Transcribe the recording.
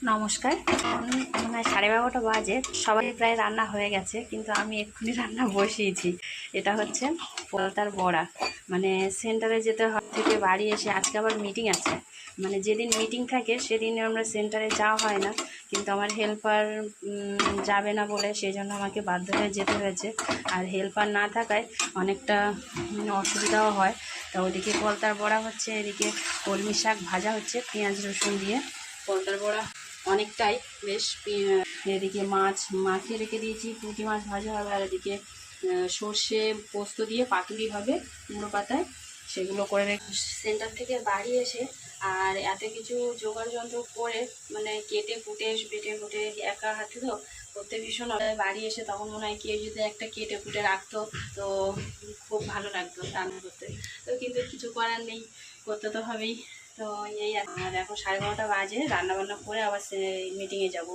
নমস্কার। এখন মনে হয় 12:30টা বাজে, সবাই প্রায় রান্না হয়ে গেছে, কিন্তু আমি এক্ষুনি রান্না বসিয়েছি। এটা হচ্ছে পলতার বড়া। মানে সেন্টারে যেতে হয় থেকে বাড়ি এসে, আজকে আবার মিটিং আছে। মানে যেদিন মিটিং থাকে সেদিন আমরা সেন্টারে যাওয়া হয় না, কিন্তু আমার হেল্পার যাবে না বলে সেই জন্য আমাকে বাধ্য হয়ে যেতে হয়েছে। আর হেল্পার না থাকায় অনেকটা অসুবিধাও হয়। তা ওদিকে পলতার বড়া হচ্ছে, এদিকে কলমি শাক ভাজা হচ্ছে পেঁয়াজ রসুন দিয়ে। পলতার বড়া অনেকটাই বেশ। এদিকে মাছ মাখিয়ে রেখে দিয়েছি, পুঁটি মাছ ভাজা হবে। আর এদিকে সর্ষে পোস্ত দিয়ে পাতুরি হবে কুমড়ো পাতায়, সেগুলো করে রেখে সেন্টার থেকে বাড়ি এসে আর এত কিছু জোগাড় যন্ত্র করে, মানে কেটে কুটে বেটে কুটে একা হাতে তো করতে ভীষণ বাড়ি এসে তখন মনে হয় কেউ যদি একটা কেটে কুটে রাখতো তো খুব ভালো লাগতো রান্না করতে। তো কিন্তু কিছু করার নেই, করতে তো হবেই। তো এই আর এখন 12:30টা বাজে, রান্নাবান্না করে আবার সে মিটিংয়ে যাব।